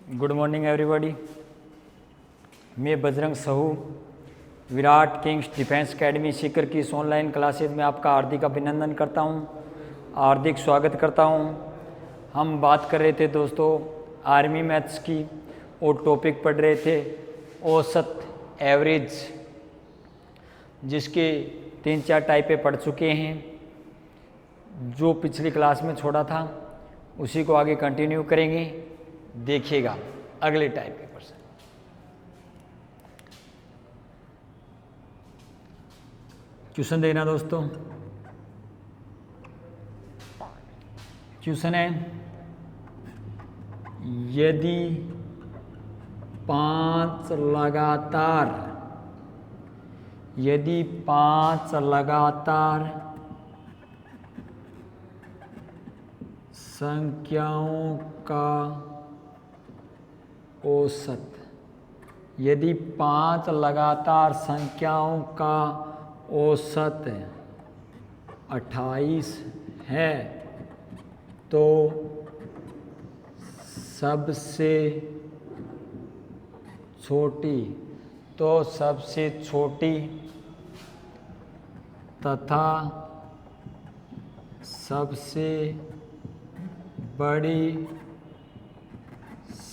Good morning everybody. मैं Bajrang Sahu Virat Kings Defence Academy Sikar की इस ऑनलाइन क्लासेज में आपका हार्दिक अभिनंदन करता हूं, हार्दिक स्वागत करता हूं। हम बात कर रहे थे दोस्तों आर्मी मैथ्स की और टॉपिक पढ़ रहे थे औसत एवरेज, जिसके 3-4 टाइपें पढ़ चुके हैं। जो पिछली क्लास में छोड़ा था उसी को आगे कंटिन्यू करेंगे। देखिएगा अगले टाइप के क्वेश्चन। क्वेश्चन देखना दोस्तों। क्वेश्चन है, यदि 5 लगातार संख्याओं का औसत, यदि 5 लगातार संख्याओं का औसत 28 है तो सबसे छोटी तथा सबसे बड़ी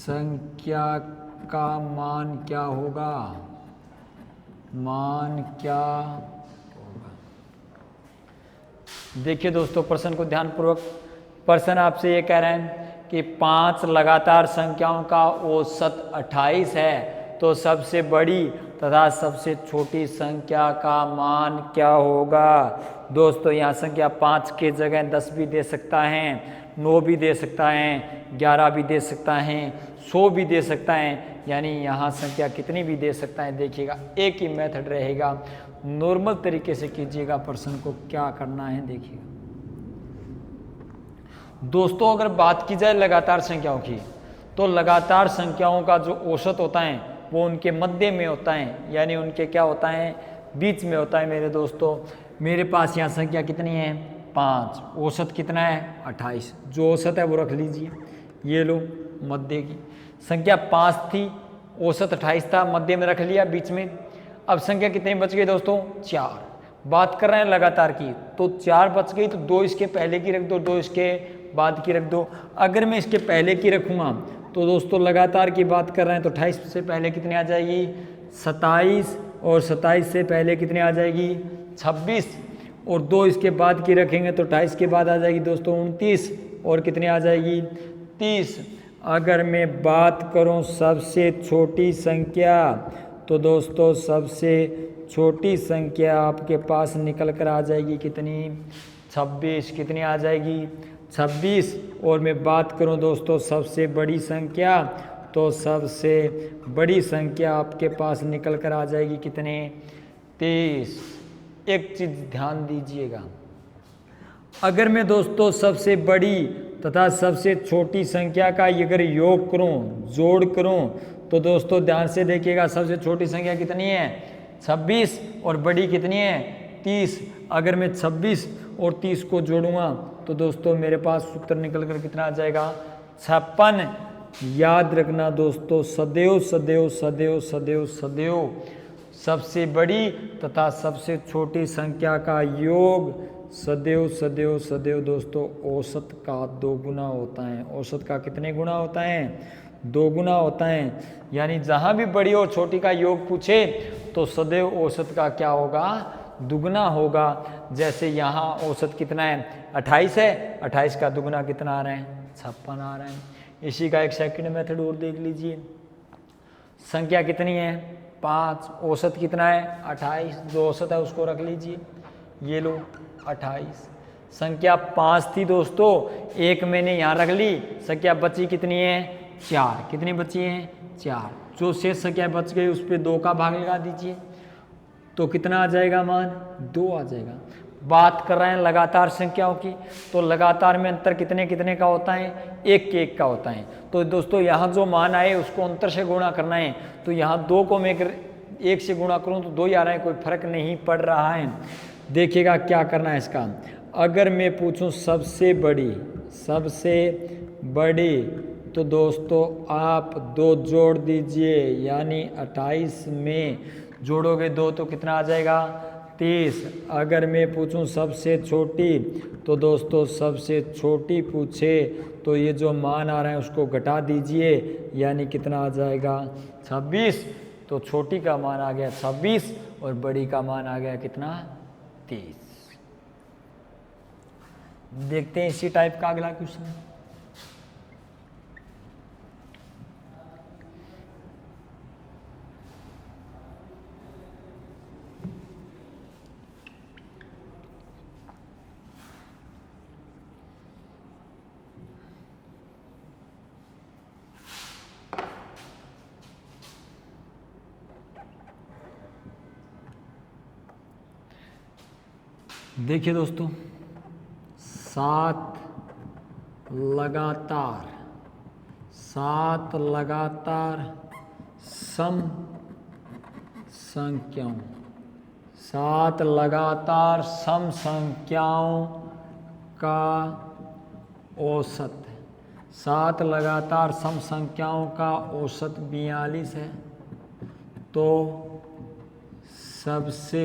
संख्या का मान क्या होगा? देखिए दोस्तों, प्रश्न को ध्यानपूर्वक। प्रश्न आपसे ये कह रहे हैं कि 5 लगातार संख्याओं का औसत 28 है तो सबसे बड़ी तथा सबसे छोटी संख्या का मान क्या होगा? दोस्तों यहाँ संख्या 5 के जगह 10 भी दे सकता है, 9 भी दे सकता है, 11 भी दे सकता है, 100 भी दे सकता है, यानी यहाँ संख्या कितनी भी दे सकता है। देखिएगा एक ही मेथड रहेगा, नॉर्मल तरीके से कीजिएगा। प्रश्न को क्या करना है देखिएगा दोस्तों। अगर बात की जाए लगातार संख्याओं की, तो लगातार संख्याओं का जो औसत होता है वो उनके मध्य में होता है, यानी उनके क्या होता है, बीच में होता है। मेरे दोस्तों मेरे पास यहाँ संख्या कितनी है, 5, औसत कितना है 28। जो औसत है वो रख लीजिए, ये लो मध्य की संख्या 5 थी, औसत 28 था, मध्य में रख लिया बीच में। अब संख्या कितनी बच गई दोस्तों, 4। बात कर रहे हैं लगातार की, तो 4 बच गई तो 2 इसके पहले की रख दो, 2 इसके बाद की रख दो। अगर मैं इसके पहले की रखूँगा तो दोस्तों लगातार की बात कर रहे हैं तो 28 से पहले कितनी आ जाएगी, 27, और 27 से पहले कितनी आ जाएगी, 26, और 2 इसके बाद की रखेंगे तो 28 के बाद आ जाएगी दोस्तों 29, और कितनी आ जाएगी 30। अगर मैं बात करूं सबसे छोटी संख्या, तो दोस्तों सबसे छोटी संख्या आपके पास निकल कर आ जाएगी कितनी, 26। कितनी आ जाएगी, 26। और मैं बात करूं दोस्तों सबसे बड़ी संख्या, तो सबसे बड़ी संख्या आपके पास निकल कर आ जाएगी कितने, 23। एक चीज़ ध्यान दीजिएगा, अगर मैं दोस्तों सबसे बड़ी तथा सबसे छोटी संख्या का अगर योग करूं, जोड़ करूं, तो दोस्तों ध्यान से देखिएगा, सबसे छोटी संख्या कितनी है, 26, और बड़ी कितनी है, 30। अगर मैं 26 और 30 को जोड़ूंगा तो दोस्तों मेरे पास सूत्र निकल कर कितना आ जाएगा, 56। याद रखना दोस्तों, सदैव सदैव सदैव सदैव सदैव सबसे बड़ी तथा सबसे छोटी संख्या का योग सदैव सदैव सदैव दोस्तों औसत का 2 गुना होता है। औसत का कितने गुना होता है, 2 गुना होता है। यानी जहाँ भी बड़ी और छोटी का योग पूछे तो सदैव औसत का क्या होगा, दुगना होगा। जैसे यहाँ औसत कितना है, 28 है, 28 का दुगना कितना आ रहा है, 56 आ रहा है। इसी का एक सेकंड मेथड और देख लीजिए। संख्या कितनी है, 5, औसत कितना है 28, जो औसत है उसको रख लीजिए, ये लो 28। संख्या 5 थी दोस्तों, एक मैंने यहाँ रख ली, संख्या बची कितनी है, 4। कितनी बची है, 4। जो शेष संख्या बच गई उस पर 2 का भाग लगा दीजिए, तो कितना आ जाएगा मान, 2 आ जाएगा। बात कर रहे हैं लगातार संख्याओं की, तो लगातार में अंतर कितने कितने का होता है, 1 के 1 का होता है। तो दोस्तों यहाँ जो मान आए उसको अंतर से गुणा करना है, तो यहाँ 2 को मैं 1 से गुणा करूँ तो 2 ही आ रहा है, कोई फर्क नहीं पड़ रहा है। देखिएगा क्या करना है इसका। अगर मैं पूछूं सबसे बड़ी तो दोस्तों आप 2 जोड़ दीजिए, यानी 28 में जोड़ोगे 2 तो कितना आ जाएगा 30। अगर मैं पूछूं सबसे छोटी, तो दोस्तों सबसे छोटी पूछे तो ये जो मान आ रहा है उसको घटा दीजिए, यानी कितना आ जाएगा 26। तो छोटी का मान आ गया 26 और बड़ी का मान आ गया कितना 30। देखते हैं इसी टाइप का अगला क्वेश्चन। देखिए दोस्तों, 7 लगातार सम संख्याओं, 7 लगातार सम संख्याओं का औसत, 7 लगातार सम संख्याओं का औसत 42 है। तो सबसे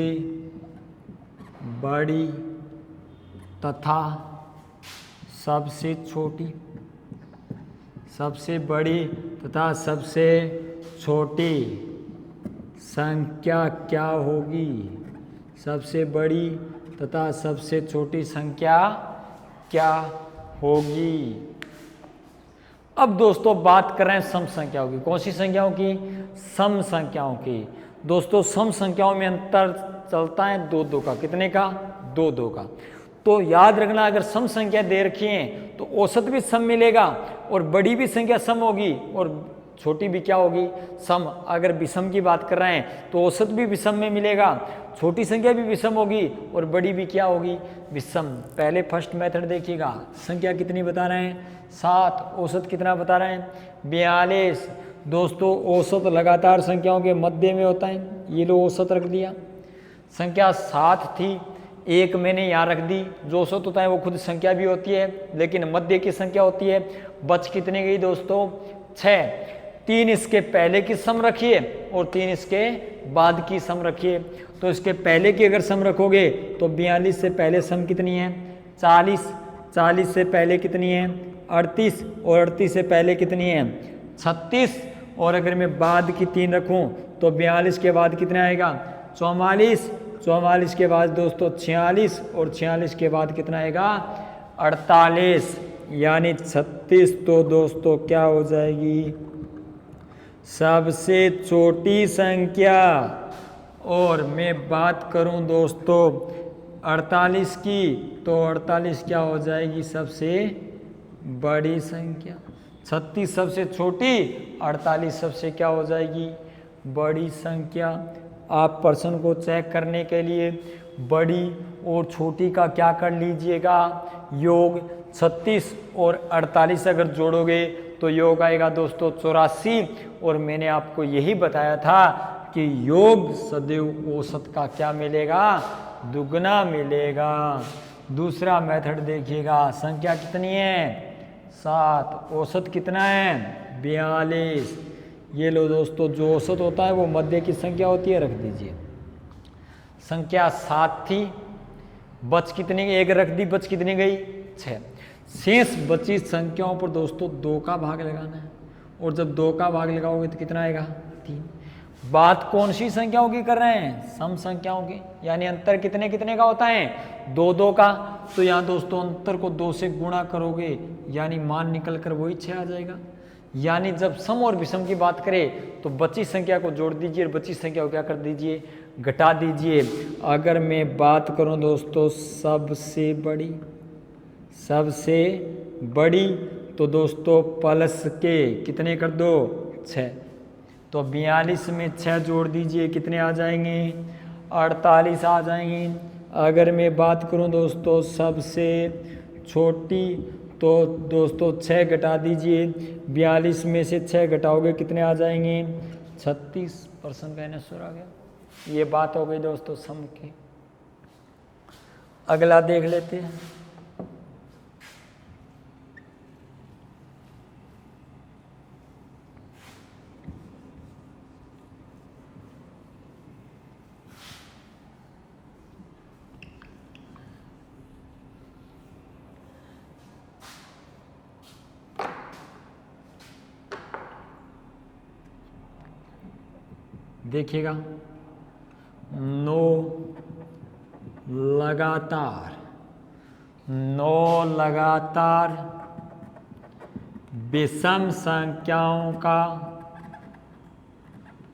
बड़ी तथा सबसे छोटी, सबसे बड़ी तथा सबसे छोटी संख्या क्या होगी? सबसे बड़ी तथा सबसे छोटी संख्या क्या होगी? अब दोस्तों बात कर रहे हैं सम संख्याओं की। कौन सी संख्याओं की? सम संख्याओं की। दोस्तों सम संख्याओं में अंतर चलता है 2-2 का। कितने का? 2-2 का। तो याद रखना, अगर सम संख्या दे रखी है तो औसत भी सम मिलेगा और बड़ी भी संख्या सम होगी और छोटी भी क्या होगी? सम। अगर विषम की बात कर रहे हैं तो औसत भी विषम में मिलेगा, छोटी संख्या भी विषम होगी और बड़ी भी क्या होगी? विषम। पहले फर्स्ट मेथड देखिएगा, संख्या कितनी बता रहे हैं? 7। औसत कितना बता रहे हैं? 42। दोस्तों औसत लगातार संख्याओं के मध्य में होता है, ये लो औसत रख दिया। संख्या 7 थी, एक मैंने यहाँ रख दी। जो औसत होता है वो खुद संख्या भी होती है, लेकिन मध्य की संख्या होती है। बच कितनी गई दोस्तों? 6। 3 इसके पहले की सम रखिए और 3 इसके बाद की सम रखिए। तो इसके पहले की अगर सम रखोगे तो 42 से पहले सम कितनी है? 40। 40 से पहले कितनी है? 38। और 38 से पहले कितनी है? 36। और अगर मैं बाद की 3 रखूं तो 42 के बाद कितना आएगा? 44। 44 के बाद दोस्तों 46 और 46 के बाद कितना आएगा? 48, यानी 36। तो दोस्तों क्या हो जाएगी? सबसे छोटी संख्या। और मैं बात करूं दोस्तों 48 की, तो 48 क्या हो जाएगी? सबसे बड़ी संख्या। 36 सबसे छोटी, 48 सबसे क्या हो जाएगी? बड़ी संख्या। आप प्रश्न को चेक करने के लिए बड़ी और छोटी का क्या कर लीजिएगा? योग। 36 और 48 अगर जोड़ोगे तो योग आएगा दोस्तों 84। और मैंने आपको यही बताया था कि योग सदैव औसत का क्या मिलेगा? दुगना मिलेगा। दूसरा मेथड देखिएगा, संख्या कितनी है? 7। औसत कितना है? 42। ये लो दोस्तों, जो औसत होता है वो मध्य की संख्या होती है, रख दीजिए। संख्या 7 थी, बच कितनी? 1 रख दी, बच कितनी गई? 6। शेष बची संख्याओं पर दोस्तों 2 का भाग लगाना है, और जब 2 का भाग लगाओगे तो कितना आएगा? 3। बात कौन सी संख्याओं की कर रहे हैं? सम संख्याओं की। यानी अंतर कितने कितने का होता है? 2-2 का। तो यहाँ दोस्तों अंतर को 2 से गुणा करोगे, यानी मान निकल कर वही 6 आ जाएगा। यानी जब सम और विषम की बात करें तो बची संख्या को जोड़ दीजिए और बची संख्या को क्या कर दीजिए? घटा दीजिए। अगर मैं बात करूं दोस्तों सबसे बड़ी, तो दोस्तों प्लस के कितने कर दो? 6। तो 42 में 6 जोड़ दीजिए, कितने आ जाएंगे? 48 आ जाएंगे। अगर मैं बात करूं दोस्तों सबसे छोटी, तो दोस्तों 6 घटा दीजिए, 42 में से 6 घटाओगे कितने आ जाएंगे? 36। प्रश्न का आंसर आ गया। ये बात हो गई दोस्तों सम की। अगला देख लेते हैं। देखिएगा, 9 लगातार, 9 लगातार विषम संख्याओं का,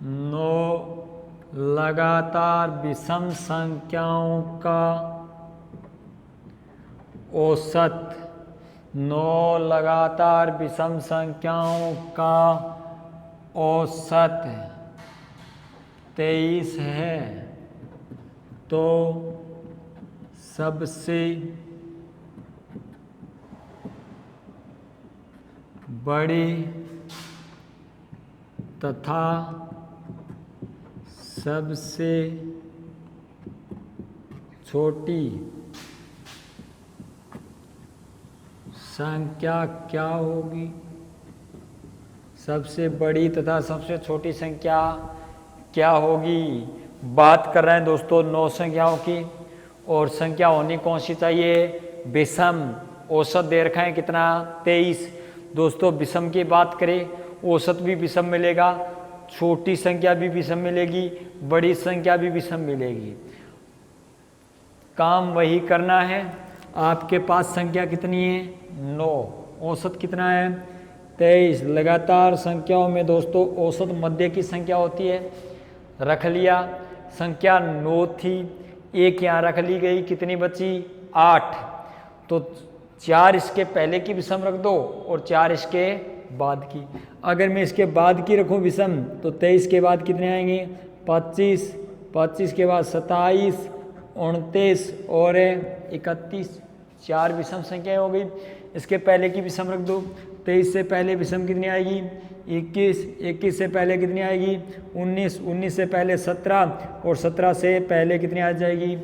9 लगातार विषम संख्याओं का औसत, 9 लगातार विषम संख्याओं का औसत 23 है, तो सबसे बड़ी तथा सबसे छोटी संख्या क्या होगी? सबसे बड़ी तथा सबसे छोटी संख्या क्या होगी? बात कर रहे हैं दोस्तों 9 संख्याओं की, और संख्या होनी कौन सी चाहिए? विषम। औसत दे रखा है कितना? 23। दोस्तों विषम की बात करें, औसत भी विषम मिलेगा, छोटी संख्या भी विषम मिलेगी, बड़ी संख्या भी विषम मिलेगी। काम वही करना है। आपके पास संख्या कितनी है? 9। औसत कितना है? 23। लगातार संख्याओं में दोस्तों औसत मध्य की संख्या होती है। रख लिया, संख्या 9 थी, एक यहाँ रख ली गई, कितनी बची? 8। तो 4 इसके पहले की विषम रख दो और 4 इसके बाद की। अगर मैं इसके बाद की रखूं विषम, तो 23 के बाद कितने आएंगे? 25, 25 के बाद 27, 29 और 31। 4 विषम संख्याएं हो गई। इसके पहले की विषम रख दो। 23 से पहले विषम कितनी आएगी? 21, 21 से पहले कितनी आएगी? 19, 19 से पहले 17 और 17 से पहले कितनी आ जाएगी?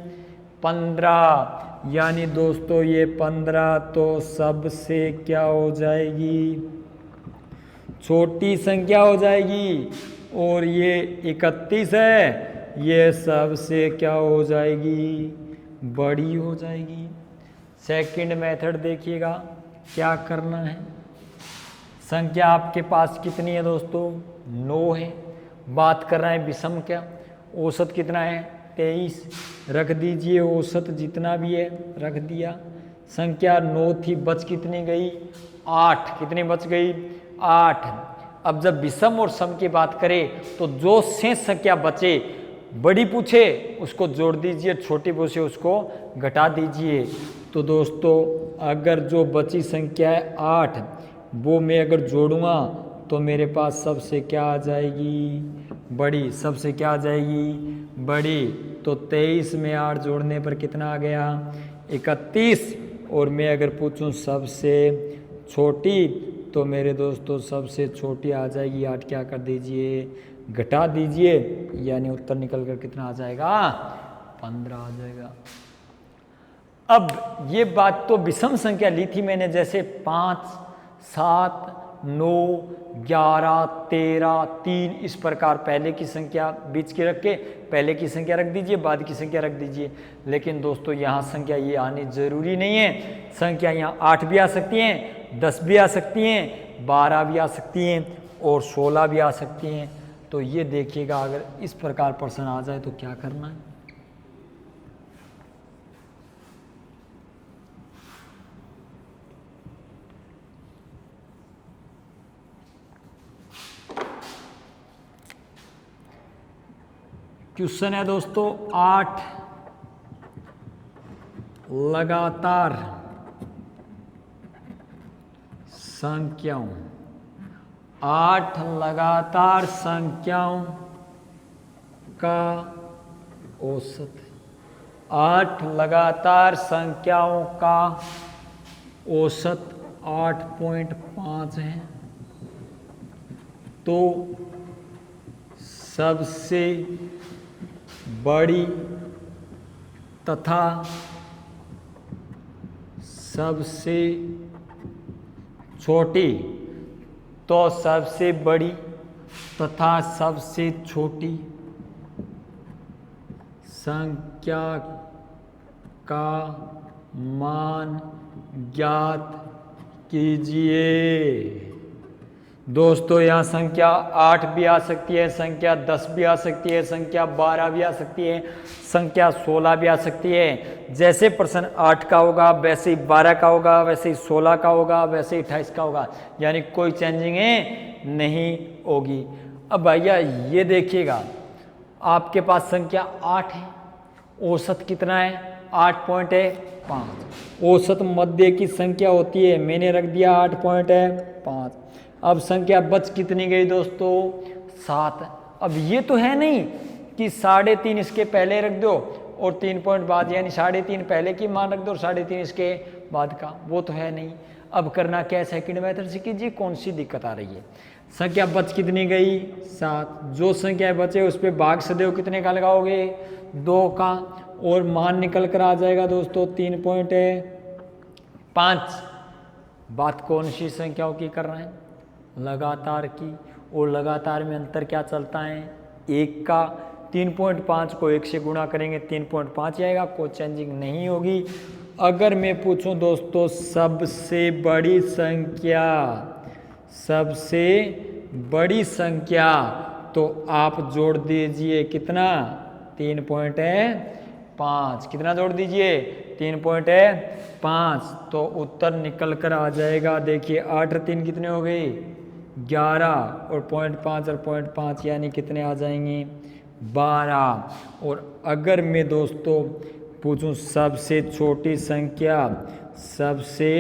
15। यानी दोस्तों ये 15 तो सबसे क्या हो जाएगी? छोटी संख्या हो जाएगी। और ये 31 है, ये सबसे क्या हो जाएगी? बड़ी हो जाएगी। सेकंड मेथड देखिएगा क्या करना है। संख्या आपके पास कितनी है दोस्तों? 9 है। बात कर रहे हैं विषम क्या? औसत कितना है? 23। रख दीजिए, औसत जितना भी है रख दिया। संख्या 9 थी, बच कितनी गई? 8। कितनी बच गई? 8। अब जब विषम और सम की बात करें तो जो शेष संख्या बचे, बड़ी पूछे उसको जोड़ दीजिए, छोटी पूछे उसको घटा दीजिए। तो दोस्तों अगर जो बची संख्या है 8, वो मैं अगर जोड़ूंगा तो मेरे पास सबसे क्या आ जाएगी? बड़ी। सबसे क्या आ जाएगी? बड़ी। तो 23 में 8 जोड़ने पर कितना आ गया? 31। और मैं अगर पूछूं सबसे छोटी, तो मेरे दोस्तों सबसे छोटी आ जाएगी 8। क्या कर दीजिए? घटा दीजिए, यानी उत्तर निकल कर कितना आ जाएगा? 15 आ जाएगा। अब ये बात तो विषम संख्या ली थी मैंने, जैसे 5, 7, 9, 11, 13, 3, इस प्रकार पहले की संख्या बीच की रख के पहले की संख्या रख दीजिए, बाद की संख्या रख दीजिए। लेकिन दोस्तों यहाँ संख्या ये आनी जरूरी नहीं है। संख्या यहाँ 8 भी आ सकती हैं, 10 भी आ सकती हैं, 12 भी आ सकती हैं और 16 भी आ सकती हैं। तो ये देखिएगा, अगर इस प्रकार प्रश्न आ जाए तो क्या करना है। क्वेश्चन है दोस्तों 8 लगातार संख्याओं, 8 लगातार संख्याओं का औसत, 8 लगातार संख्याओं का औसत 8.5 है। तो सबसे बड़ी तथा सबसे छोटी, तो सबसे बड़ी तथा सबसे छोटी संख्या का मान ज्ञात कीजिए। दोस्तों यहाँ संख्या 8 भी आ सकती है, संख्या 10 भी आ सकती है, संख्या 12 भी आ सकती है, संख्या 16 भी आ सकती है। जैसे प्रश्न 8 का होगा वैसे ही 12 का होगा, वैसे ही 16 का होगा, वैसे ही 28 का होगा, यानी कोई चेंजिंग नहीं होगी। अब भैया ये देखिएगा, आपके पास संख्या 8 है, औसत कितना है? 8.5। औसत मध्य की संख्या होती है, मैंने रख दिया 8.5। अब संख्या बच कितनी गई दोस्तों? 7। अब ये तो है नहीं कि 3.5 इसके पहले रख दो और 3 पॉइंट बाद, यानी 3.5 पहले की मान रख दो और 3.5 इसके बाद का, वो तो है नहीं। अब करना क्या है? सेकंड मेथड से कीजिए। कौन सी दिक्कत आ रही है? संख्या बच कितनी गई? 7। जो संख्या बचे उस पर भाग सदैव कितने का लगाओगे? 2 का, और मान निकल कर आ जाएगा दोस्तों 3.5। बात कौन सी संख्याओं की कर रहे हैं? लगातार की। और लगातार में अंतर क्या चलता है? 1 का। 3.5 को 1 से गुणा करेंगे 3.5 आएगा, कोई चेंजिंग नहीं होगी। अगर मैं पूछूं दोस्तों सबसे बड़ी संख्या, सबसे बड़ी संख्या, तो आप जोड़ दीजिए कितना? 3.5। कितना जोड़ दीजिए? 3.5। तो उत्तर निकल कर आ जाएगा। देखिए 8 और 3 कितने हो गए? 11, और 0.5 और 0.5 यानी कितने आ जाएंगे? 12। और अगर मैं दोस्तों पूछूं सबसे छोटी संख्या, सबसे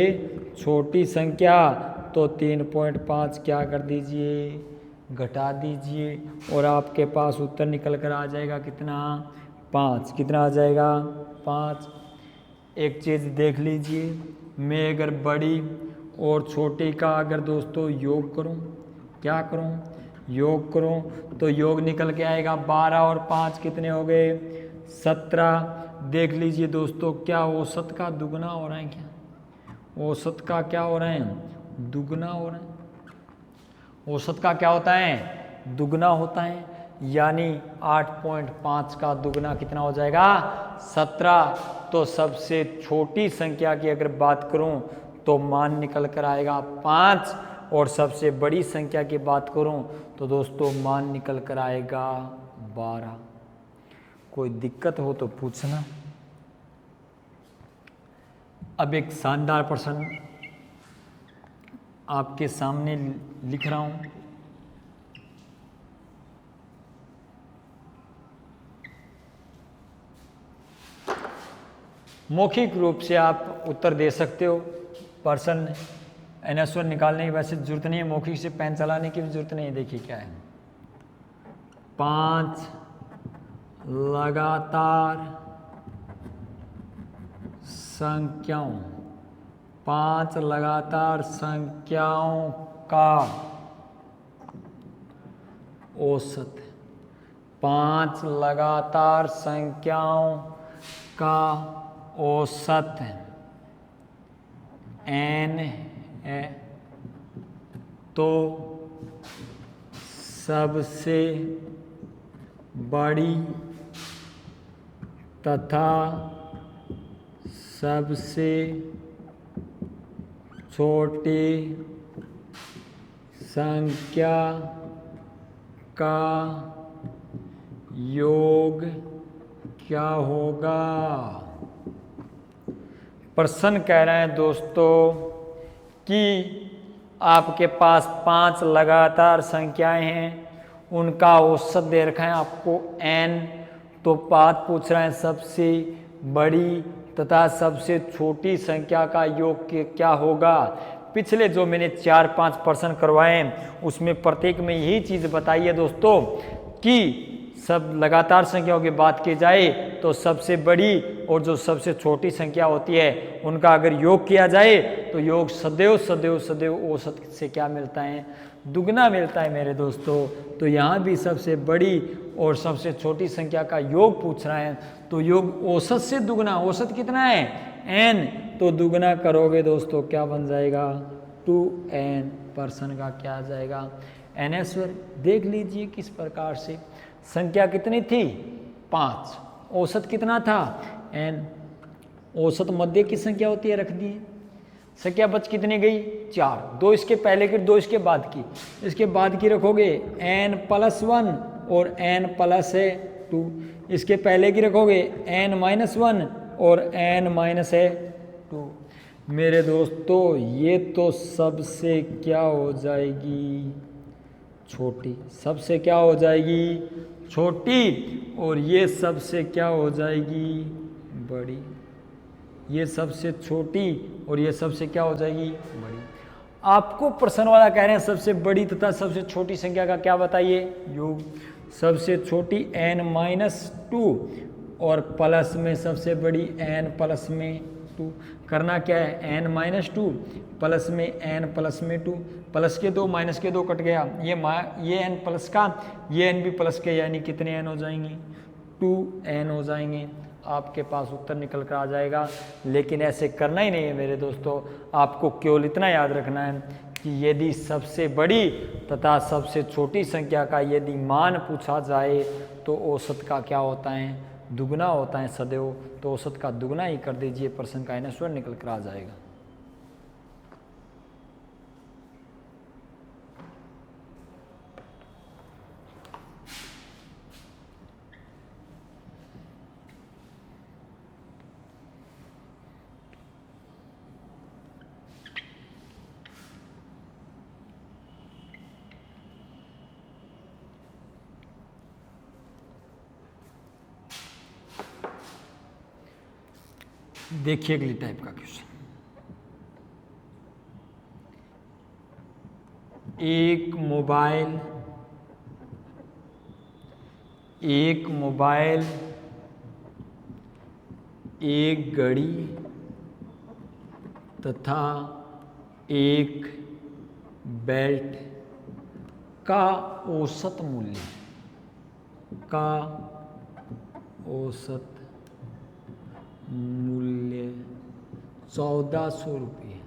छोटी संख्या, तो 3.5 क्या कर दीजिए? घटा दीजिए, और आपके पास उत्तर निकल कर आ जाएगा कितना? 5। कितना आ जाएगा? 5। एक चीज़ देख लीजिए, मैं अगर बड़ी और छोटी का अगर दोस्तों योग करूं, क्या करूं? योग करूं तो योग निकल के आएगा 12 और 5 कितने हो गए? 17। देख लीजिए दोस्तों, क्या औसत का दुगना हो रहा है? क्या औसत का क्या हो रहा है? दुगना हो रहा है। औसत का क्या होता है? दुगना होता है, यानी 8.5 का दुगना कितना हो जाएगा? 17। तो सबसे छोटी संख्या की अगर बात करूं तो मान निकल कर आएगा 5, और सबसे बड़ी संख्या की बात करूं तो दोस्तों मान निकल कर आएगा 12। कोई दिक्कत हो तो पूछना। अब एक शानदार प्रश्न आपके सामने लिख रहा हूं। मौखिक रूप से आप उत्तर दे सकते हो। प्रश्न आंसर निकालने की वैसे जरूरत नहीं है, मौखिक से पेन चलाने की भी जरूरत नहीं है। देखिए क्या है? 5 लगातार संख्याओं, 5 लगातार संख्याओं का औसत, 5 लगातार संख्याओं का औसत n है, तो सबसे बड़ी तथा सबसे छोटी संख्या का योग क्या होगा? प्रश्न कह रहे हैं दोस्तों कि आपके पास 5 लगातार संख्याएं हैं, उनका औसत दे रखा है आपको n, तो बात पूछ रहे हैं सबसे बड़ी तथा सबसे छोटी संख्या का योग क्या होगा। पिछले जो मैंने 4-5 प्रश्न करवाए उसमें प्रत्येक में यही चीज़ बताई है दोस्तों कि सब लगातार संख्याओं की बात की जाए तो सबसे बड़ी और जो सबसे छोटी संख्या होती है उनका अगर योग किया जाए तो योग सदैव सदैव सदैव औसत से क्या मिलता है? दुगना मिलता है मेरे दोस्तों। तो यहाँ भी सबसे बड़ी और सबसे छोटी संख्या का योग पूछ रहा है, तो योग औसत से दुगना, औसत कितना है? n, तो दुगना करोगे दोस्तों क्या बन जाएगा? 2n। पर्सन का क्या आ जाएगा? आंसर देख लीजिए किस प्रकार से। संख्या कितनी थी? 5। औसत कितना था? n। औसत मध्य की संख्या होती है, रख दिए। संख्या बच कितनी गई 4, 2 इसके पहले की 2 इसके बाद की, इसके बाद की रखोगे n+1 और n+2, इसके पहले की रखोगे n-1 और n-2। मेरे दोस्तों ये तो सबसे क्या हो जाएगी छोटी, सबसे क्या हो जाएगी छोटी, और ये सबसे क्या हो जाएगी बड़ी, ये सबसे छोटी और ये सबसे क्या हो जाएगी बड़ी। आपको प्रश्न वाला कह रहे हैं सबसे बड़ी तथा सबसे छोटी संख्या का क्या बताइए योग। सबसे छोटी n-2 और प्लस में सबसे बड़ी n+2। करना क्या है n-2 प्लस में n+2, प्लस के 2 माइनस के 2 कट गया, ये n प्लस का ये n भी प्लस के, यानी कितने n हो जाएंगे 2n हो जाएंगे। आपके पास उत्तर निकल कर आ जाएगा। लेकिन ऐसे करना ही नहीं है मेरे दोस्तों, आपको केवल इतना याद रखना है कि यदि सबसे बड़ी तथा सबसे छोटी संख्या का यदि मान पूछा जाए तो औसत का क्या होता है दुगना होता है सदैव, तो औसत का दुगना ही कर दीजिए, प्रश्न का आंसर निकल कर आ जाएगा। देखिए अगली टाइप का क्वेश्चन, एक मोबाइल, एक घड़ी तथा एक बेल्ट का औसत मूल्य 1400 रुपये।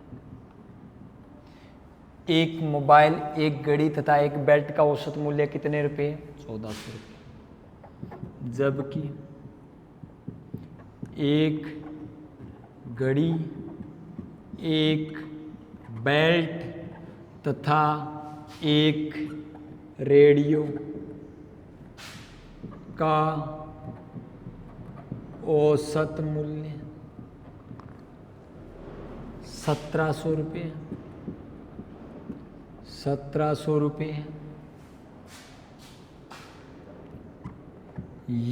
एक मोबाइल, एक घड़ी तथा एक बेल्ट का औसत मूल्य कितने रुपए 1400 रुपये। जबकि एक घड़ी, एक बेल्ट तथा एक रेडियो का औसत मूल्य 1700 रुपये। 1700 रुपये।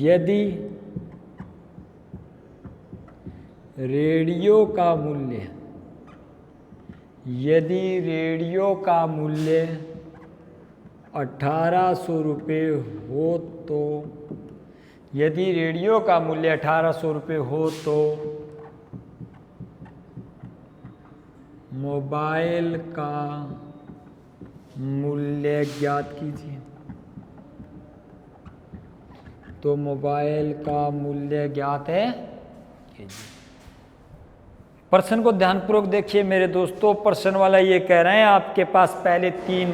यदि रेडियो का मूल्य 1800 रुपये हो तो, यदि रेडियो का मूल्य 1800 रुपये हो तो मोबाइल का मूल्य ज्ञात कीजिए। तो मोबाइल का मूल्य ज्ञात है कीजिए। प्रश्न को ध्यानपूर्वक देखिए मेरे दोस्तों। प्रश्न वाला ये कह रहे हैं आपके पास पहले 3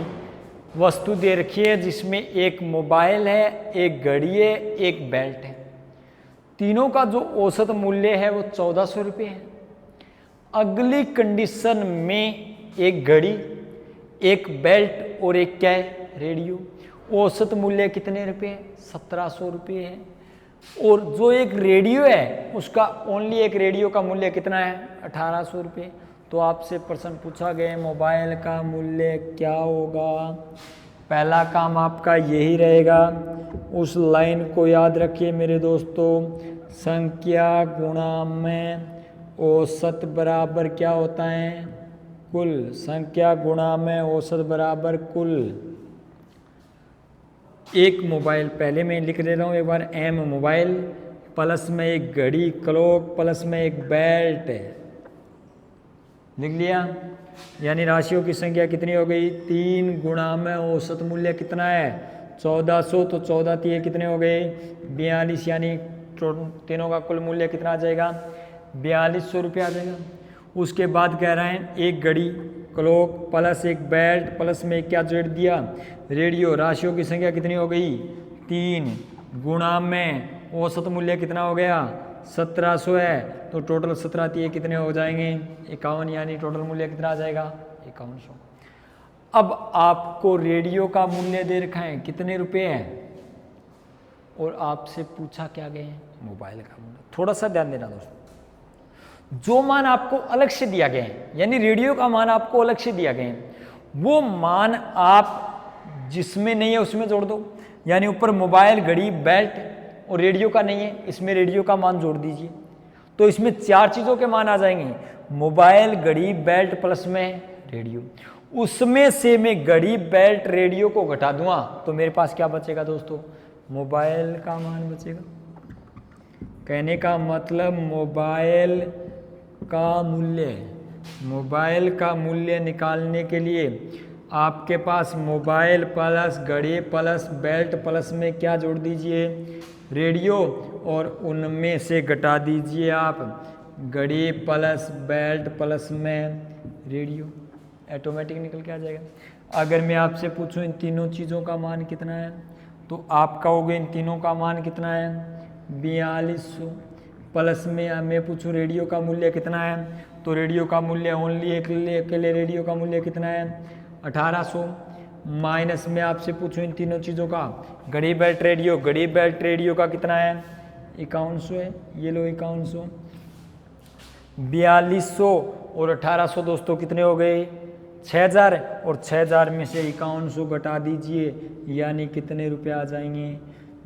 वस्तु दे रखी है, जिसमें एक मोबाइल है, एक घड़ी है, एक बेल्ट है। तीनों का जो औसत मूल्य है वो 1400 रुपये है। अगली कंडीशन में एक घड़ी, एक बेल्ट और एक क्या है रेडियो, औसत मूल्य कितने रुपये 1700 रुपये है। और जो एक रेडियो है उसका ओनली एक रेडियो का मूल्य कितना है 1800 रुपये। तो आपसे प्रश्न पूछा गया मोबाइल का मूल्य क्या होगा। पहला काम आपका यही रहेगा, उस लाइन को याद रखिए मेरे दोस्तों, संख्या गुणा में औसत बराबर क्या होता है कुल। संख्या गुणा में औसत बराबर कुल। एक मोबाइल पहले मैं लिख दे रहा हूँ एक बार, एम मोबाइल प्लस में एक घड़ी क्लॉक प्लस में एक बेल्ट, लिख लिया। यानी राशियों की संख्या कितनी हो गई 3 गुणा में औसत मूल्य कितना है 1400, तो 14 3 कितने हो गए 42, यानी तीनों का कुल मूल्य कितना आ जाएगा 4200 रुपये आ जाएगा। उसके बाद कह रहे हैं एक घड़ी क्लॉक प्लस एक बेल्ट प्लस में क्या जोड़ दिया रेडियो। राशियों की संख्या कितनी हो गई 3 गुणा में औसत मूल्य कितना हो गया 1700 है तो टोटल 17 ये कितने हो जाएंगे 51, यानी टोटल मूल्य कितना आ जाएगा 5100। अब आपको रेडियो का मूल्य दे रखा है कितने रुपए है और आपसे पूछा क्या गया है मोबाइल का मूल्य। थोड़ा सा ध्यान देना दोस्तों, जो मान आपको अलग से दिया गया है यानी रेडियो का मान आपको अलग से दिया गया है वो मान आप जिसमें नहीं है उसमें जोड़ दो, यानी ऊपर मोबाइल घड़ी बेल्ट और रेडियो का नहीं है इसमें रेडियो का मान जोड़ दीजिए, तो इसमें 4 चीज़ों के मान आ जाएंगे, मोबाइल घड़ी बेल्ट प्लस में रेडियो। उसमें से मैं घड़ी बेल्ट रेडियो को घटा दूंगा तो मेरे पास क्या बचेगा दोस्तों, मोबाइल का मान बचेगा। कहने का मतलब मोबाइल का मूल्य निकालने के लिए आपके पास मोबाइल प्लस घड़ी प्लस बेल्ट प्लस में क्या जोड़ दीजिए रेडियो, और उनमें से घटा दीजिए आप घड़ी प्लस बेल्ट प्लस में रेडियो, ऑटोमेटिक निकल के आ जाएगा। अगर मैं आपसे पूछूं इन तीनों चीज़ों का मान कितना है तो आप कहोगे इन तीनों का मान कितना है 4200, प्लस में मैं पूछूं रेडियो का मूल्य कितना है तो रेडियो का मूल्य ओनली अकेले रेडियो का मूल्य कितना है 1800, माइनस में आपसे पूछूं इन तीनों चीज़ों का घड़ी बेल्ट रेडियो का कितना है 5100 है, ये लो 5100, 4200 और 1800 दोस्तों कितने हो गए 6000, और 6000 में से 5100 घटा दीजिए यानी कितने रुपए आ जाएंगे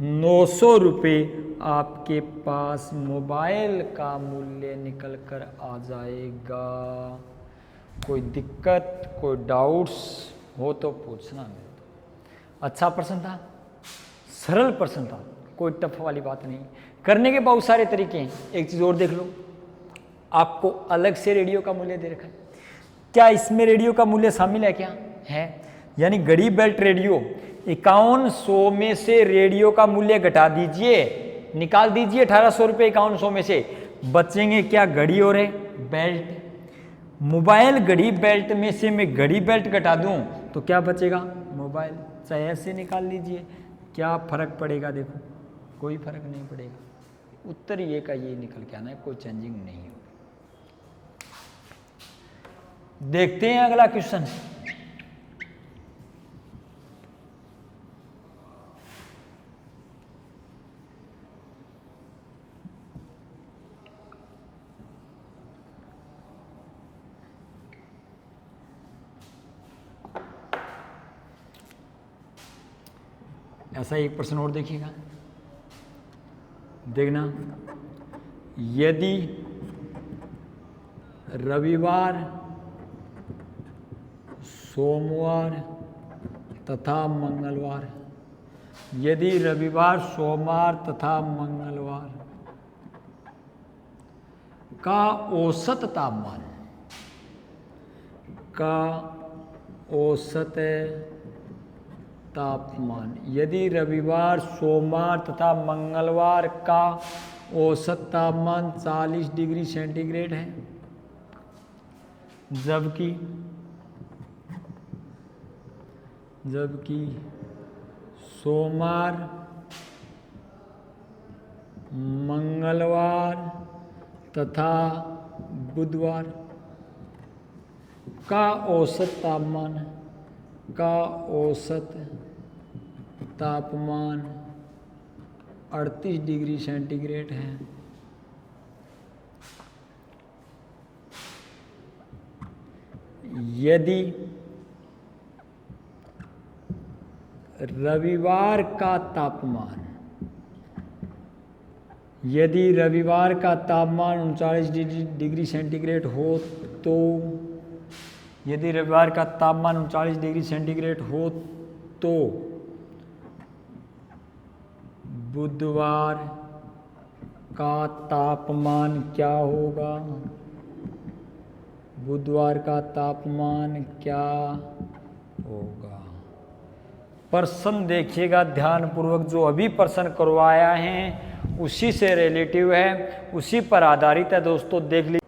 900 रुपये आपके पास मोबाइल का मूल्य निकल कर आ जाएगा। कोई दिक्कत कोई डाउट्स हो तो पूछना मेरे को। अच्छा प्रश्न था, सरल प्रश्न था, कोई टफ वाली बात नहीं। करने के बहुत सारे तरीके हैं। एक चीज़ और देख लो, आपको अलग से रेडियो का मूल्य दे रखा है, क्या इसमें रेडियो का मूल्य शामिल है क्या है, यानी घड़ी बेल्ट रेडियो 5100 में से रेडियो का मूल्य घटा दीजिए, निकाल दीजिए 1800 रुपये 5100 में से, बचेंगे क्या घड़ी और है बेल्ट। मोबाइल घड़ी बेल्ट में से मैं घड़ी बेल्ट घटा दूं तो क्या बचेगा मोबाइल, चाहे ऐसे निकाल लीजिए, क्या फर्क पड़ेगा, देखो कोई फर्क नहीं पड़ेगा। उत्तर ये का ये निकल के आना है, कोई चेंजिंग नहीं होगी। देखते हैं अगला क्वेश्चन। ऐसा एक प्रश्न और देखिएगा, देखना, यदि रविवार सोमवार तथा मंगलवार, यदि रविवार सोमवार तथा मंगलवार का औसत तापमान, यदि रविवार सोमवार तथा मंगलवार का औसत तापमान 40 डिग्री सेंटीग्रेड है, जबकि सोमवार मंगलवार तथा बुधवार का औसत तापमान 38 डिग्री सेंटीग्रेड है। यदि रविवार का तापमान 39 डिग्री सेंटीग्रेड हो तो, यदि रविवार का तापमान 39 डिग्री सेंटीग्रेड हो तो बुधवार का तापमान क्या होगा, बुधवार का तापमान क्या होगा। प्रश्न देखिएगा ध्यानपूर्वक, जो अभी प्रश्न करवाया है उसी से रिलेटिव है, उसी पर आधारित है दोस्तों, देख लीजिए।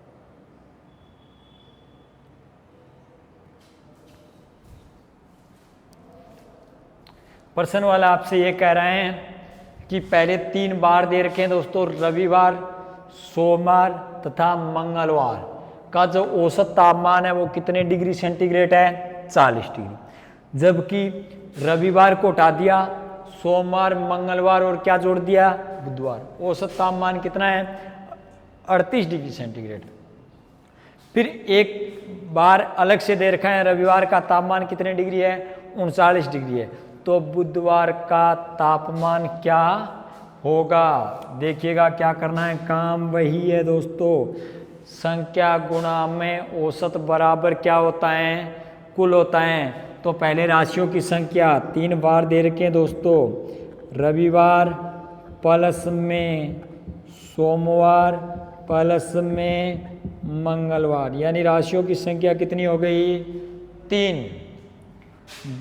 प्रश्न वाला आपसे ये कह रहे हैं कि पहले 3 बार दे रखे हैं दोस्तों, रविवार सोमवार तथा मंगलवार का जो औसत तापमान है वो कितने डिग्री सेंटीग्रेड है? 40 डिग्री। जबकि रविवार को हटा दिया, सोमवार, मंगलवार और क्या जोड़ दिया? बुधवार। औसत तापमान कितना है? 38 डिग्री सेंटीग्रेड। फिर एक बार अलग से दे रखा है, रविवार का तापमान कितने डिग्री है? 39 डिग्री है। तो बुधवार का तापमान क्या होगा? देखिएगा क्या करना है, काम वही है दोस्तों, संख्या गुणा में औसत बराबर क्या होता है? कुल होता है। तो पहले राशियों की संख्या 3 बार दे रखे हैं दोस्तों, रविवार प्लस में सोमवार प्लस में मंगलवार, यानी राशियों की संख्या कितनी हो गई? 3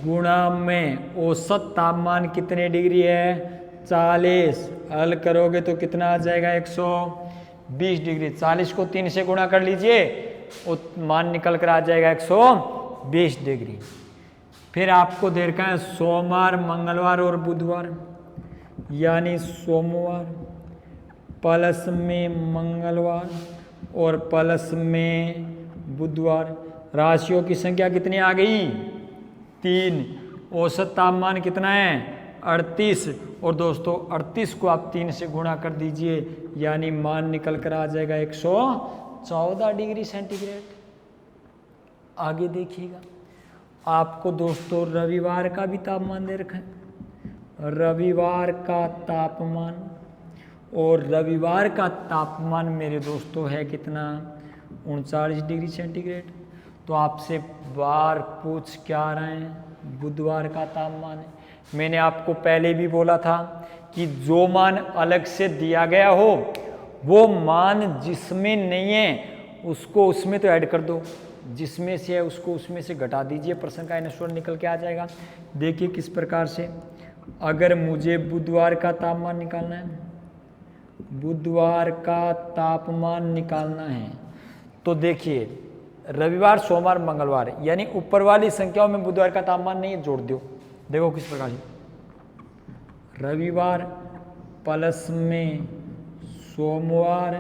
गुणा में औसत तापमान कितने डिग्री है? 40। हल करोगे तो कितना आ जाएगा? 120 डिग्री। 40 को 3 से गुणा कर लीजिए, मान निकल कर आ जाएगा 120 डिग्री। फिर आपको दे रखा है सोमवार, मंगलवार और बुधवार, यानी सोमवार प्लस में मंगलवार और प्लस में बुधवार। राशियों की संख्या कितनी आ गई? 3। औसत तापमान कितना है? 38। और दोस्तों 38 को आप 3 से गुणा कर दीजिए, यानी मान निकल कर आ जाएगा 114 डिग्री सेंटीग्रेड। आगे देखिएगा, आपको दोस्तों रविवार का भी तापमान दे रखा है। रविवार का तापमान, और रविवार का तापमान मेरे दोस्तों है कितना? 39 डिग्री सेंटीग्रेड। तो आपसे बार पूछ क्या रहे हैं? बुधवार का तापमान है। मैंने आपको पहले भी बोला था कि जो मान अलग से दिया गया हो, वो मान जिसमें नहीं है उसको उसमें तो ऐड कर दो, जिसमें से है उसको उसमें से घटा दीजिए, प्रश्न का आंसर निकल के आ जाएगा। देखिए किस प्रकार से, अगर मुझे बुधवार का तापमान निकालना है, बुधवार का तापमान निकालना है, तो देखिए रविवार, सोमवार, मंगलवार, यानी ऊपर वाली संख्याओं में बुधवार का तापमान नहीं है, जोड़ दो। देखो किस प्रकार से, रविवार प्लस में सोमवार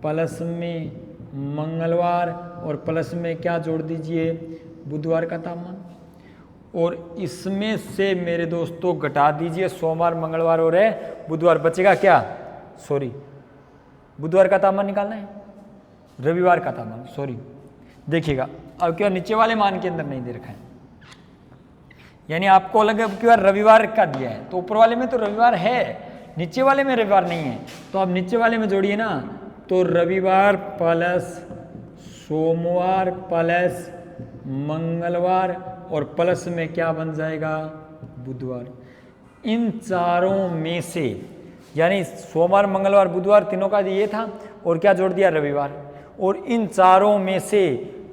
प्लस में मंगलवार और प्लस में क्या जोड़ दीजिए? बुधवार का तापमान। और इसमें से मेरे दोस्तों घटा दीजिए सोमवार, मंगलवार और बुधवार, बचेगा क्या? सॉरी, बुधवार का तापमान निकालना है, रविवार का तापमान, सॉरी। देखिएगा अब क्या नीचे वाले मान के अंदर नहीं दे रखा है, यानी आपको अलग क्यों रविवार का दिया है, तो ऊपर वाले में तो रविवार है, नीचे वाले में रविवार नहीं है। तो आप नीचे वाले में जोड़िए ना, तो रविवार प्लस सोमवार प्लस मंगलवार और प्लस में क्या बन जाएगा? बुधवार। इन चारों में से, यानी सोमवार, मंगलवार, बुधवार तीनों का ये था, और क्या जोड़ दिया? रविवार। और इन चारों में से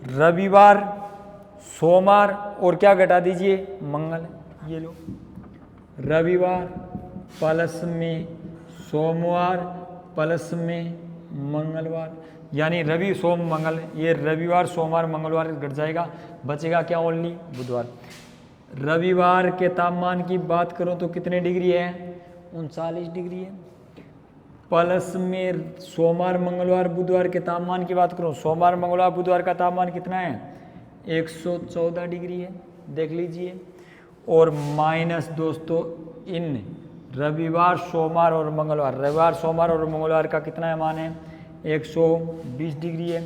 रविवार, सोमवार और क्या घटा दीजिए? मंगल। ये लो, रविवार प्लस में सोमवार प्लस में मंगलवार, यानी रवि सोम मंगल, ये रविवार, सोमवार, मंगलवार घट जाएगा, बचेगा क्या? ओनली बुधवार। रविवार के तापमान की बात करूं तो कितने डिग्री है? 39 डिग्री है। प्लस में सोमवार, मंगलवार, बुधवार के तापमान की बात करूं, सोमवार, मंगलवार, बुधवार का तापमान कितना है? 114 डिग्री है, देख लीजिए। और माइनस दोस्तों इन रविवार, सोमवार और मंगलवार, रविवार, सोमवार और मंगलवार का कितना है मान है? 120 डिग्री है।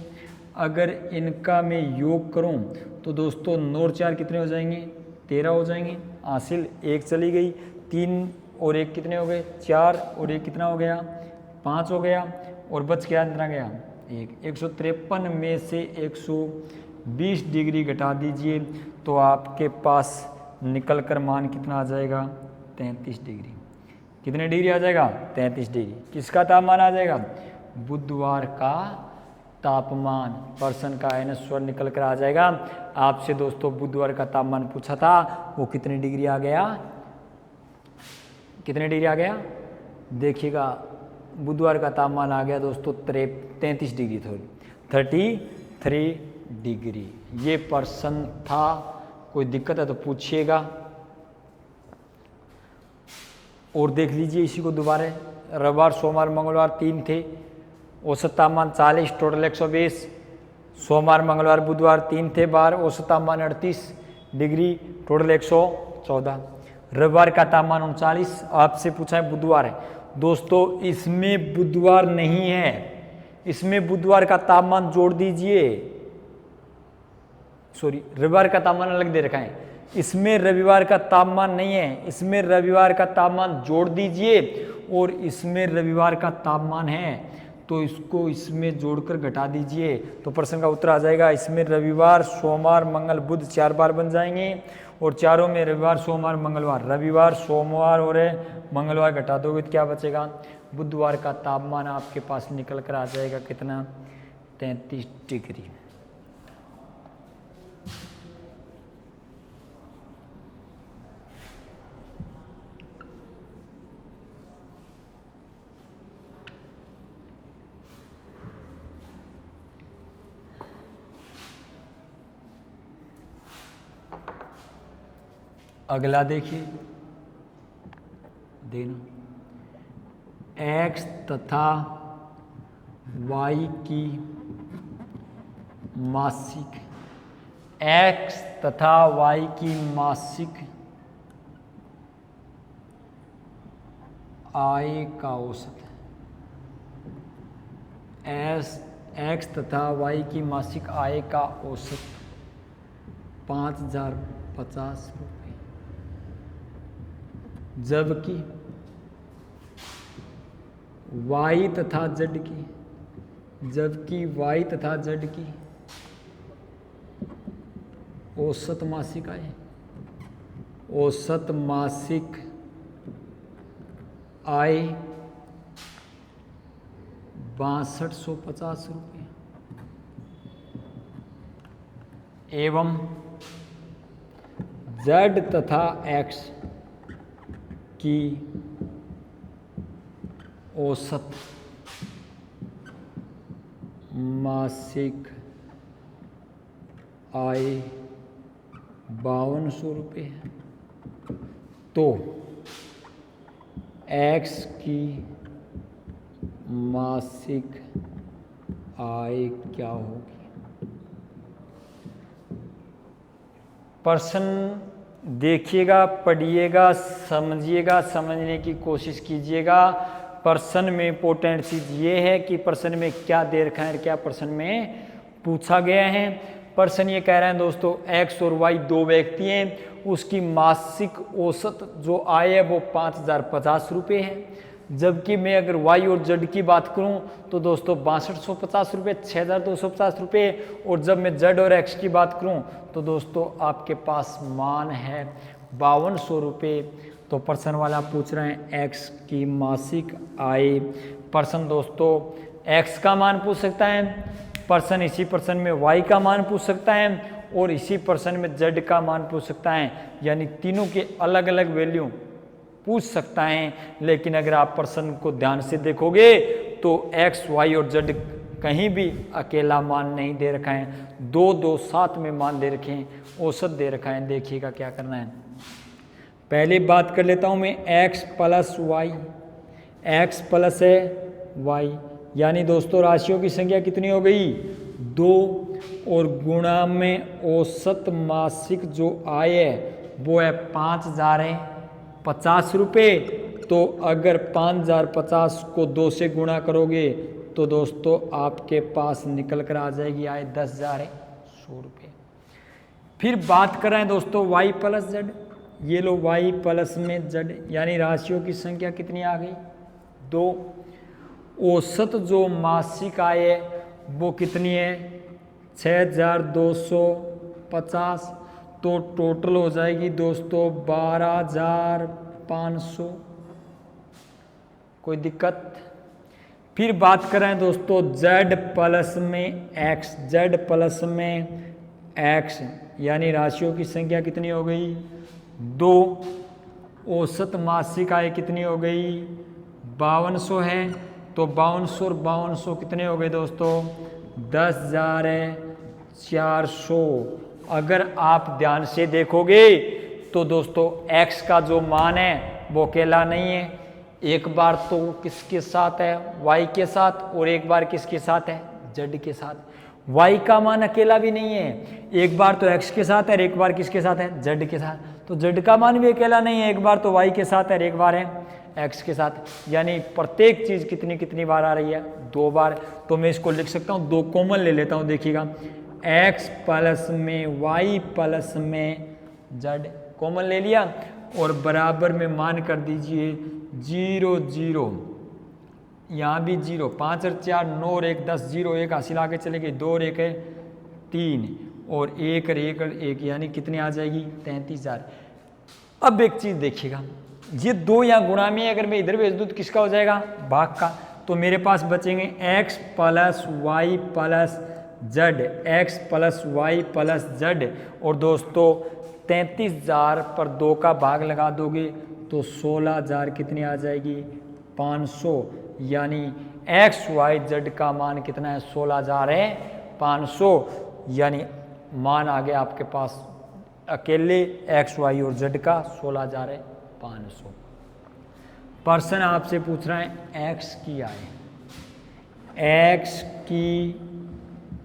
अगर इनका मैं योग करूं तो दोस्तों 9 और 4 कितने हो जाएंगे? 13 हो जाएंगे। हासिल 1 चली गई, 3 और 1 कितने हो गए? 4 और 1 कितना हो गया? 5 हो गया। और बच गया कितना गया? 1। 153 में से 120 डिग्री घटा दीजिए तो आपके पास निकल कर मान कितना आ जाएगा? 33 डिग्री। कितने डिग्री आ जाएगा? 33 डिग्री। किसका तापमान आ जाएगा? बुधवार का तापमान। प्रश्न का आंसर निकल कर आ जाएगा। आपसे दोस्तों बुधवार का तापमान पूछा था, वो कितने डिग्री आ गया? कितने डिग्री आ गया? देखिएगा बुधवार का तापमान आ गया दोस्तों 33 डिग्री, 33 डिग्री। ये प्रश्न था, कोई दिक्कत है तो पूछिएगा। और देख लीजिए इसी को दोबारा, रविवार, सोमवार, मंगलवार 3 थे, औसत तापमान 40, टोटल 120। सोमवार मंगलवार बुधवार 3 थे बार, औसत तापमान 38 डिग्री, टोटल 114। रविवार का तापमान 39। आपसे पूछा है बुधवार है दोस्तों, इसमें बुधवार नहीं है, इसमें बुधवार का तापमान जोड़ दीजिए, सॉरी रविवार का तापमान अलग दे रखा है, इसमें रविवार का तापमान नहीं है, इसमें रविवार का तापमान जोड़ दीजिए और इसमें रविवार का तापमान है तो इसको इसमें जोड़कर घटा दीजिए तो प्रश्न का उत्तर आ जाएगा। इसमें रविवार सोमवार मंगल बुध 4 बार बन जाएंगे और चारों में रविवार सोमवार मंगलवार, रविवार सोमवार और मंगलवार घटा दोगे तो क्या बचेगा? बुधवार का तापमान आपके पास निकल कर आ जाएगा कितना? 33 डिग्री। अगला देखिए देना, x तथा y की मासिक, x तथा y की मासिक आय का औसत, x तथा y की मासिक आय का औसत 5050 रुपये, जबकि y तथा z की, जबकि y तथा z की औसत मासिक आय, औसत मासिक आय 6250 रुपये एवं z तथा x की औसत मासिक आय 5200 रुपये है, तो x की मासिक आय क्या होगी? प्रश्न देखिएगा, पढ़िएगा, समझिएगा, समझने की कोशिश कीजिएगा। प्रश्न में इंपॉर्टेंट चीज ये है कि प्रश्न में क्या दे रखा है, क्या प्रश्न में पूछा गया है। प्रश्न ये कह रहे हैं दोस्तों, x और y दो व्यक्ति हैं, उसकी मासिक औसत जो आय है वो 5050 रुपये है, जबकि मैं अगर y और z की बात करूं तो दोस्तों 6250 रुपये, 6250 रुपये, और जब मैं z और x की बात करूं तो दोस्तों आपके पास मान है 5200 रुपये। तो प्रश्न वाला पूछ रहे हैं x की मासिक आय। प्रश्न दोस्तों x का मान पूछ सकता है, प्रश्न इसी प्रश्न में y का मान पूछ सकता है और इसी प्रश्न में z का मान पूछ सकता है, यानी तीनों के अलग अलग वैल्यू पूछ सकता है। लेकिन अगर आप प्रश्न को ध्यान से देखोगे तो x, y और z कहीं भी अकेला मान नहीं दे रखा है, दो दो साथ में मान दे रखे हैं, औसत दे रखा है। देखिएगा क्या करना है। पहले बात कर लेता हूं मैं x plus Y, x plus है y, यानी दोस्तों राशियों की संख्या कितनी हो गई? 2 और गुणा में औसत मासिक जो आय है वो है 5050 रुपये। तो अगर 5050 को 2 से गुणा करोगे तो दोस्तों आपके पास निकल कर आ जाएगी आय 10,100 रुपये। फिर बात कर रहे हैं दोस्तों y प्लस z, ये लो y प्लस में z, यानी राशियों की संख्या कितनी आ गई? 2। औसत जो मासिक आय है वो कितनी है? 6250। तो टोटल हो जाएगी दोस्तों 12,500। कोई दिक्कत? फिर बात कर रहे हैं दोस्तों z प्लस में x, z प्लस में x, यानी राशियों की संख्या कितनी हो गई? 2। औसत मासिक आय कितनी हो गई? 5200 है, तो 5200 और 5200 कितने हो गए दोस्तों? 10,400। अगर आप ध्यान से देखोगे तो दोस्तों x का जो मान है वो अकेला नहीं है, एक बार तो किसके साथ है, y के साथ, और एक बार किसके साथ है, z के साथ। y का मान अकेला भी नहीं है, एक बार तो x के साथ है और एक बार किसके साथ है, z के साथ। तो z का मान भी अकेला नहीं है, एक बार तो y के साथ है और एक बार है x के साथ। यानी प्रत्येक चीज कितनी कितनी बार आ रही है, 2 बार। तो मैं इसको लिख सकता हूँ, 2 कॉमन ले लेता हूँ, देखिएगा x प्लस में y प्लस में z कॉमन ले लिया, और बराबर में मान कर दीजिए 0 0, यहाँ भी 0, 5 और 4 9 और 1 10, 0 1 हासिल आगे चले गए, 2 और 1 है 3, और 1 और 1 और 1, यानी कितनी आ जाएगी 33,000। अब एक चीज देखिएगा, ये 2 यहाँ गुणा में, अगर मैं इधर भेज दूँ तो किसका हो जाएगा, भाग का। तो मेरे पास बचेंगे x plus Y plus Z, X plus Y plus Z. और दोस्तों 33,000 पर 2 का भाग लगा दोगे तो 16,000 कितनी आ जाएगी, 500। यानी एक्स वाई जेड का मान कितना है, 16,000 है 500। यानी मान आ गया आपके पास अकेले एक्स वाई और जेड का 16,000 है 500। पर्सन आपसे पूछ रहा है एक्स की आय, एक्स की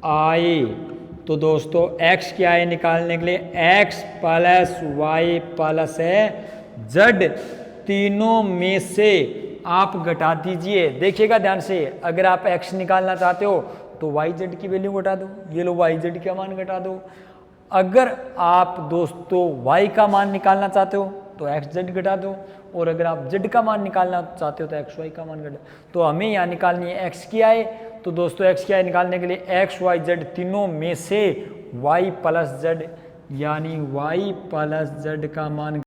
आय। तो दोस्तों एक्स की आय निकालने के लिए एक्स प्लस वाई प्लस है जेड, तीनों में से आप घटा दीजिए। देखिएगा ध्यान से, अगर आप एक्स निकालना चाहते हो तो वाई जेड की वैल्यू घटा दो, ये लो वाई जेड का मान घटा दो। अगर आप दोस्तों वाई का मान निकालना चाहते हो तो एक्स जेड घटा दो, और अगर आप जेड का मान निकालना चाहते हो तो एक्स वाई का मान घटा। तो हमें यहाँ निकालनी है एक्स की आय। तो दोस्तों एक्स की आय निकालने के लिए एक्स वाई जेड तीनों में से वाई प्लस जेड, यानी वाई प्लस जेड का मान